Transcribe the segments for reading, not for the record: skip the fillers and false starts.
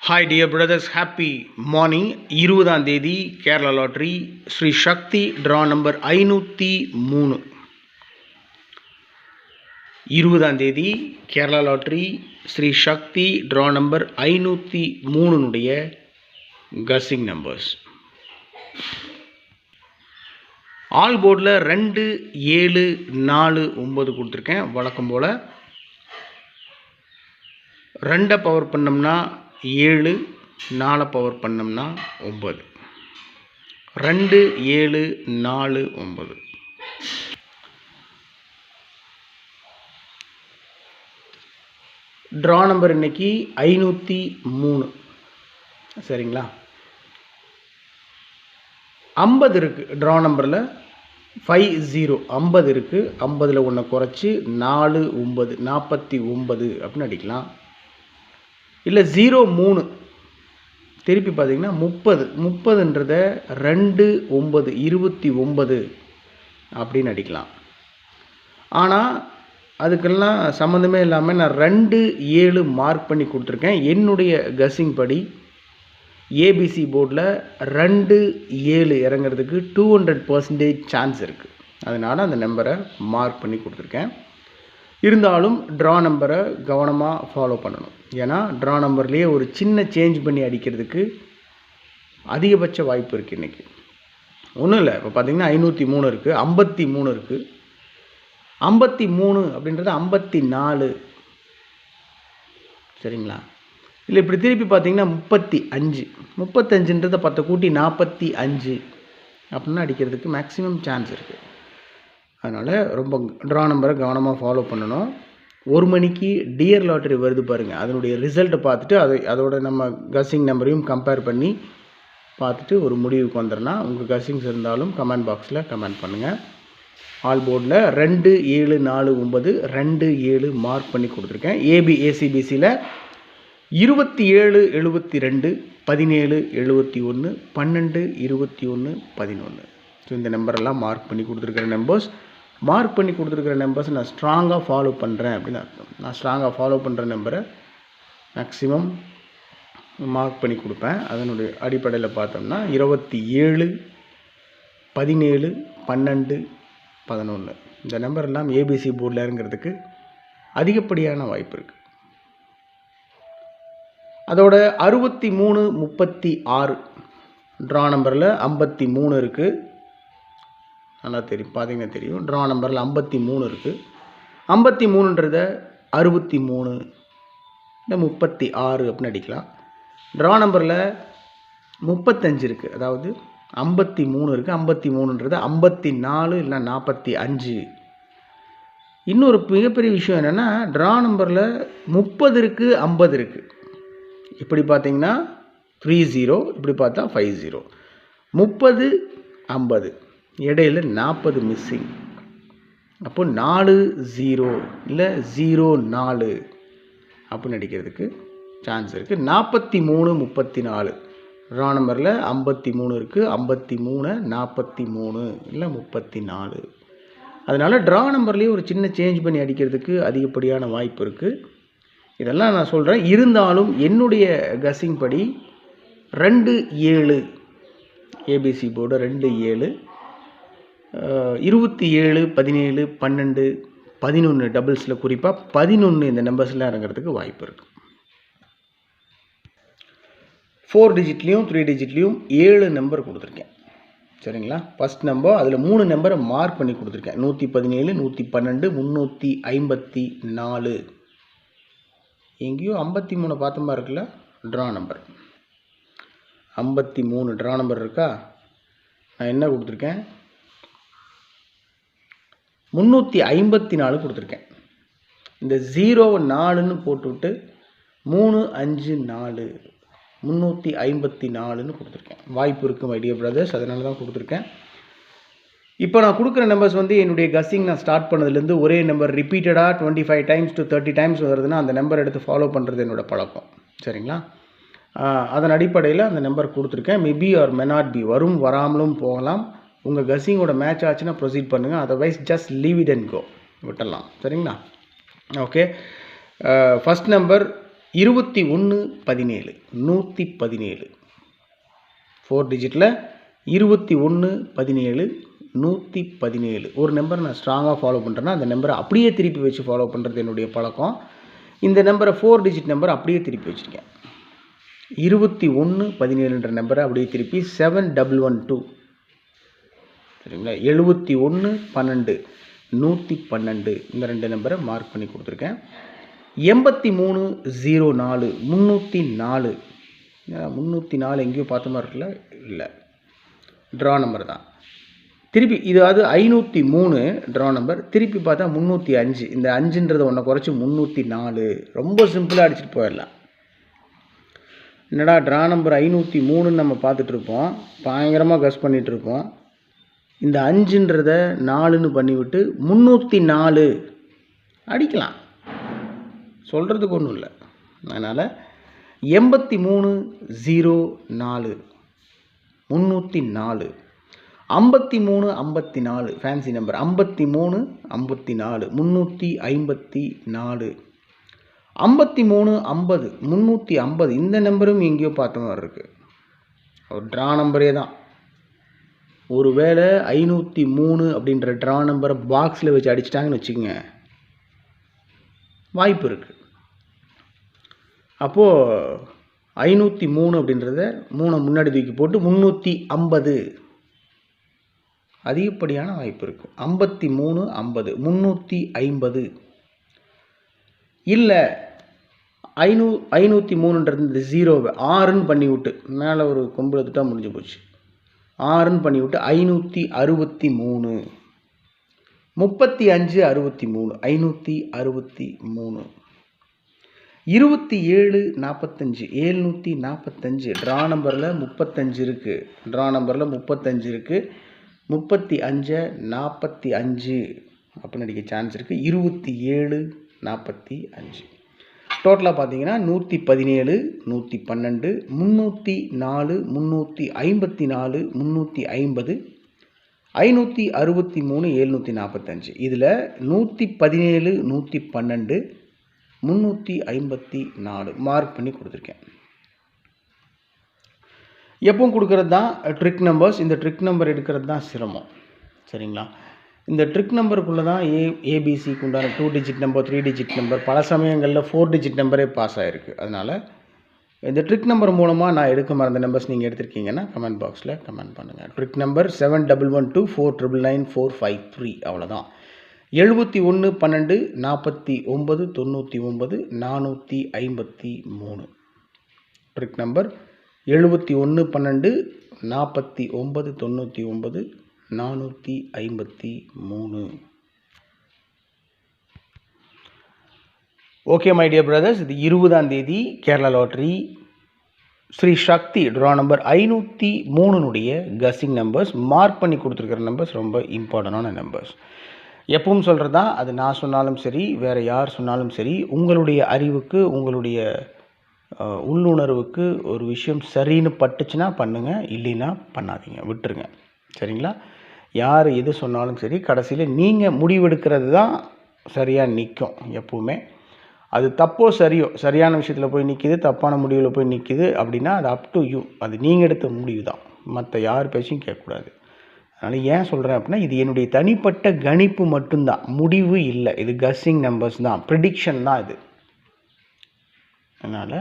Hi dear brothers, happy morning. 20ஆம் தேதி Kerala lottery Sri சக்தி draw number 503. 20ஆம் தேதி கேரளா லாட்ரி ஸ்ரீ சக்தி draw number 503 guessing numbers. All போர்டில் 2, 7, 4, 9 கொடுத்துருக்கேன். வழக்கம் போல் 2 பவர் பண்ணோம்னா 7, 4 பவர் பண்ணோம்னா 9. 2, 7, 4, 9. ட்ரா நம்பர் இன்னைக்கு 503. சரிங்களா? 50 இருக்குது ட்ரா நம்பரில். 50 50 இருக்குது. 50ல் ஒன்று குறைச்சி 4, 9 49 அப்படின்னு அடிக்கலாம். இல்லை 03 திருப்பி பார்த்தீங்கன்னா 30 30ன்றதை 2, 9 29 அப்படின்னு அடிக்கலாம். ஆனால் அதுக்கெல்லாம் சம்மந்தமே இல்லாமல் நான் 2, 7 மார்க் பண்ணி கொடுத்துருக்கேன். என்னுடைய கஸ்ஸிங் படி ஏபிசி போர்டில் 2, 7 இறங்கிறதுக்கு 200% சான்ஸ் இருக்குது. அதனால் அந்த நம்பரை மார்க் பண்ணி கொடுத்துருக்கேன். இருந்தாலும் ட்ரா நம்பரை கவனமாக ஃபாலோ பண்ணணும். ஏன்னா ட்ரா நம்பர்லேயே ஒரு சின்ன சேஞ்ச் பண்ணி அடிக்கிறதுக்கு அதிகபட்ச வாய்ப்பு இருக்குது இன்றைக்கி. ஒன்றும் இல்லை, இப்போ பார்த்தீங்கன்னா 503 இருக்குது, 53 இருக்குது. 53 அப்படின்றது 54. சரிங்களா? இல்லை இப்படி திருப்பி பார்த்தீங்கன்னா 35 35ன்றதை 10 கூட்டி 45 அப்படின்னா அடிக்கிறதுக்கு மேக்ஸிமம் சான்ஸ் இருக்குது. அதனால் ரொம்ப ட்ரா நம்பரை கவனமாக ஃபாலோ பண்ணணும். 1 மணிக்கு டியர் லாட்ரி வருது பாருங்கள், அதனுடைய ரிசல்ட்டை பார்த்துட்டு அதோட நம்ம கஸ்ஸிங் நம்பரையும் கம்பேர் பண்ணி பார்த்துட்டு ஒரு முடிவுக்கு வந்துடலாம். உங்கள் கஸ்ஸிங்ஸ் இருந்தாலும் கமெண்ட் பாக்ஸில் கமெண்ட் பண்ணுங்கள். ஆல் போர்டில் 2, 7, 4, 9 2, 7 மார்க் பண்ணி கொடுத்துருக்கேன். ஏசிபிசியில் 27, 72, 17, 71, 12, 21, 11. ஸோ இந்த நம்பரெல்லாம் மார்க் பண்ணி கொடுத்துருக்கிற நம்பர்ஸ். மார்க் பண்ணி கொடுத்துருக்கிற நம்பர்ஸ் நான் ஸ்ட்ராங்காக ஃபாலோ பண்ணுறேன் அப்படின்னு அர்த்தம். நான் ஸ்ட்ராங்காக ஃபாலோ பண்ணுற நம்பரை மேக்ஸிமம் மார்க் பண்ணி கொடுப்பேன். அதனுடைய அடிப்படையில் பார்த்தோம்னா 27, 17, 12, 11 இந்த நம்பர் எல்லாம் ஏபிசி போர்டில் இறங்கிறதுக்கு அதிகப்படியான வாய்ப்பு இருக்குது. அதோட 63, 36 ட்ரா நம்பரில் 53 இருக்குது. நல்லா தெரியும், பார்த்தீங்கன்னா தெரியும். ட்ரா நம்பரில் 53 இருக்குது. 53ன்றதை 63 இல்லை 36 அப்படின்னு அடிக்கலாம். ட்ரா நம்பரில் 35 இருக்குது, அதாவது 53 இருக்குது. 53ன்றது 54 இல்லை 45. இன்னொரு மிகப்பெரிய விஷயம் என்னென்னா, ட்ரா நம்பரில் 30 இருக்குது, 50 இருக்குது. இப்படி பார்த்தீங்கன்னா 30, இப்படி பார்த்தா 50. 30, 50 இடையில் 40 மிஸ்ஸிங். அப்போ 4, 0 இல்லை 0, 4 அப்படின்னு அடிக்கிறதுக்கு சான்ஸ் இருக்குது. 43, 34 ட்ரா நம்பரில் 53 இருக்குது. 53, 43 இல்லை 34. அதனால் ட்ரா நம்பர்லேயே ஒரு சின்ன சேஞ்ச் பண்ணி அடிக்கிறதுக்கு அதிகப்படியான வாய்ப்பு இருக்குது. இதெல்லாம் நான் சொல்கிறேன். இருந்தாலும் என்னுடைய கஸ்ஸிங் படி 2, 7 ஏபிசி போர்டு 2, 7, 27, 17, 12, 11 டபுள்ஸில் குறிப்பாக 11 இந்த நம்பர்ஸ்லாம் இறங்கிறதுக்கு வாய்ப்பு இருக்குது. 4 டிஜிட்லேயும் 3 டிஜிட்லேயும் 7 நம்பர் கொடுத்துருக்கேன். சரிங்களா? ஃபஸ்ட் நம்பர் அதில் 3 நம்பரை மார்க் பண்ணி கொடுத்துருக்கேன். 117, 112, 354. எங்கேயோ 53 பார்த்த மாதிரி இருக்குல்ல? ட்ரா நம்பர் 53 ட்ரா நம்பர் இருக்கா? நான் என்ன கொடுத்துருக்கேன்? 354 கொடுத்துருக்கேன். இந்த 0 4ன்னு போட்டுவிட்டு 3, 5, 4 354ன்னு கொடுத்துருக்கேன். வாய்ப்பு இருக்குது மை டியர் பிரதர்ஸ், அதனால தான் கொடுத்துருக்கேன். இப்போ நான் கொடுக்குற நம்பர்ஸ் என்னுடைய கஸ்ஸிங் நான் ஸ்டார்ட் பண்ணதுலேருந்து ஒரே நம்பர் ரிப்பீட்டடாக 25 times to 30 times வருதுன்னா அந்த நம்பர் எடுத்து ஃபாலோ பண்ணுறது என்னோடய பழக்கம். சரிங்களா? அதன் அடிப்படையில் அந்த நம்பர் கொடுத்துருக்கேன். Maybe or may not be, வரும் வராமலும் போகலாம். உங்கள் கஸ்ஸிங்கோட மேட்ச் ஆச்சுன்னா ப்ரொசீட் பண்ணுங்கள். Otherwise just leave it and go, விட்டுடலாம். சரிங்களா? ஓகே. ஃபஸ்ட் நம்பர் 2117 117 4 டிஜிட்டில் 2117 117 ஒரு நம்பர் நான் ஸ்ட்ராங்காக ஃபாலோ பண்ணுறேன்னா அந்த நம்பரை அப்படியே திருப்பி வச்சு ஃபாலோ பண்ணுறது என்னுடைய பழக்கம். இந்த நம்பரை 4 டிஜிட் நம்பர் அப்படியே திருப்பி வச்சுருக்கேன். 2117 நம்பரை அப்படியே திருப்பி 7112 சரிங்களா, 7112 112 இந்த 2 நம்பரை மார்க் பண்ணி கொடுத்துருக்கேன். 8304 304 304 எங்கேயோ பார்த்த மாதிரி இருக்குல்ல, இல்லை ட்ரா நம்பர் தான். திருப்பி இது 503 ட்ரா நம்பர், திருப்பி பார்த்தா 305. இந்த 5ன்றதை ஒன்றை குறைச்சி 304. ரொம்ப சிம்பிளாக அடிச்சுட்டு போயிடலாம். என்னடா ட்ரா நம்பர் 503 நம்ம பார்த்துட்ருப்போம், பயங்கரமாக கஸ் பண்ணிகிட்ருப்போம். இந்த 5ன்றதை 4ன்னு பண்ணிவிட்டு 304 அடிக்கலாம், சொல்கிறதுக்கு ஒன்றும் இல்லை. அதனால் 8304 304 5354 ஃபேன்சி நம்பர் 5354 354 5350 350 இந்த நம்பரும் எங்கேயோ பார்த்த மாதிரி இருக்குது. ஒரு ட்ரா நம்பரே தான். ஒருவேளை 503 அப்படின்ற ட்ரா நம்பரை பாக்ஸில் வச்சு அடிச்சிட்டாங்கன்னு வச்சுக்கோங்க, வாய்ப்பு இருக்குது. அப்போது 503 அப்படின்றத 3 முன்னாடி தூக்கி போட்டு 350 அதிகப்படியான வாய்ப்பு இருக்குது. 5350 350 இல்லை 503ன்றது 0வை 6ன்னு பண்ணி விட்டு மேலே ஒரு கொம்பு எடுத்துட்டா முடிஞ்சு போச்சு. 6ன்னு பண்ணி விட்டு 563 3563 563 2745 745 ட்ரா நம்பரில் 35 இருக்குது. ட்ரா நம்பரில் 35 இருக்குது. 35 45 அப்படின்னு அடிக்க சான்ஸ் இருக்குது. 2745 டோட்டலாக பார்த்தீங்கன்னா 117 112 304 354 350 563 745. இதில் 117 112 354 மார்க் பண்ணி கொடுத்துருக்கேன். எப்பவும் கொடுக்கறது தான் ட்ரிக் நம்பர்ஸ். இந்த ட்ரிக் நம்பர் எடுக்கிறது தான் சிரமம், சரிங்களா. இந்த ட்ரிக் நம்பருக்குள்ளே தான் ஏபிசிக்கு உண்டான 2 டிஜிட் நம்பர் 3 டிஜிட் நம்பர் பல சமயங்களில் 4 டிஜிட் நம்பரே பாஸ் ஆகிருக்கு. அதனால் இந்த ட்ரிக் நம்பர் மூலமாக நான் எடுக்க மறந்த நம்பர்ஸ் நீங்கள் எடுத்திருக்கீங்கன்னா கமெண்ட் பாக்ஸில் கமெண்ட் பண்ணுங்கள். ட்ரிக் நம்பர் 7112 499 453 அவ்வளோதான். 71 12 49 99 453 trick number 71 12 49 99 453. Okay my dear brothers, இது 20ஆம் தேதி கேரளா லாட்ரி ஸ்ரீ சக்தி draw number 503 guessing numbers. Mark பண்ணி கொடுத்துருக்கிற நம்பர்ஸ் ரொம்ப இம்பார்ட்டண்டான நம்பர்ஸ். எப்பவும் சொல்கிறது தான், அது நான் சொன்னாலும் சரி வேறு யார் சொன்னாலும் சரி, உங்களுடைய அறிவுக்கு உங்களுடைய உள்ளுணர்வுக்கு ஒரு விஷயம் சரின்னு பட்டுச்சுன்னா பண்ணுங்கள், இல்லைன்னா பண்ணாதீங்க, விட்டுருங்க, சரிங்களா. யார் எது சொன்னாலும் சரி கடைசியில் நீங்கள் முடிவெடுக்கிறது தான் சரியாக நிற்கும் எப்போவுமே. அது தப்போ சரியோ, சரியான விஷயத்தில் போய் நிற்கிது, தப்பான முடிவில் போய் நிற்கிது அப்படின்னா அது அப் டு யூ, அது நீங்கள் எடுத்த முடிவு தான், மற்ற யார் பேச்சையும் கேட்கக்கூடாது. அதனால் ஏன் சொல்கிறேன் அப்படின்னா, இது என்னுடைய தனிப்பட்ட கணிப்பு மட்டும்தான், முடிவு இல்லை. இது கஸ்ஸிங் நம்பர்ஸ் தான், ப்ரிடிக்ஷன் தான் இது. அதனால்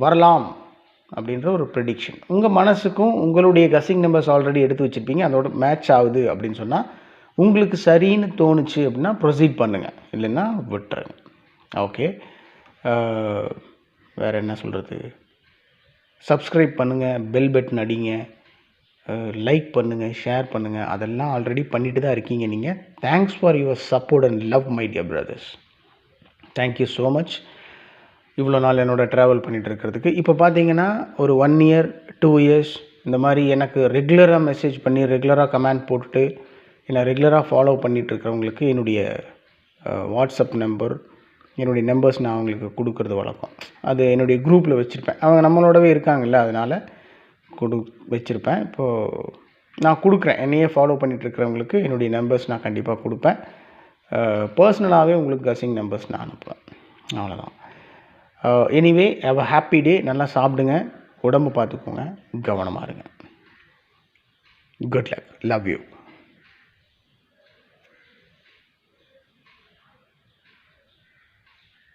வரலாம் அப்படின்ற ஒரு ப்ரிடிக்ஷன் உங்கள் மனசுக்கும் உங்களுடைய கஸ்ஸிங் நம்பர்ஸ் ஆல்ரெடி எடுத்து வச்சுருப்பீங்க, அதோட மேட்ச் ஆகுது அப்படின்னு சொன்னால் உங்களுக்கு சரின்னு தோணுச்சு அப்படின்னா ப்ரொசீட் பண்ணுங்கள், இல்லைன்னா விட்டுருங்க. ஓகே, வேறு என்ன சொல்கிறது, சப்ஸ்கிரைப் பண்ணுங்கள், பெல் பட்டன் அடிங்க, லைக் பண்ணுங்கள், ஷேர் பண்ணுங்கள், அதெல்லாம் ஆல்ரெடி பண்ணிட்டு தான் இருக்கீங்க நீங்கள். Thanks for your support and love my dear brothers. Thank you so much. இவ்வளோ நாள் என்னோட ட்ராவல் பண்ணிகிட்டு இருக்கிறதுக்கு. இப்போ பார்த்தீங்கன்னா ஒரு 1 year 2 years இந்த மாதிரி எனக்கு ரெகுலராக மெசேஜ் பண்ணி ரெகுலராக கமெண்ட் போட்டுட்டு என்னை ரெகுலராக ஃபாலோ பண்ணிகிட்டு இருக்கிறவங்களுக்கு என்னுடைய வாட்ஸ்அப் நம்பர், என்னுடைய நம்பர்ஸ் நான் அவங்களுக்கு கொடுக்குறது வழக்கம். அது என்னுடைய குரூப்பில் வச்சுருப்பேன், அவங்க நம்மளோடவே இருக்காங்கல்ல, அதனால் வச்சுருப்பேன். இப்போது நான் கொடுக்குறேன், என்னையே ஃபாலோ பண்ணிகிட்ருக்கிறவங்களுக்கு என்னுடைய நம்பர்ஸ் நான் கண்டிப்பாக கொடுப்பேன். பர்சனலாகவே உங்களுக்கு கஸ்ஸிங் நம்பர்ஸ் நான் அனுப்புவேன், அவ்வளோதான். Anyway have a happy day. நல்லா சாப்பிடுங்க, உடம்பு பார்த்துக்கோங்க, கவனமாக இருங்க. Good luck. Love you.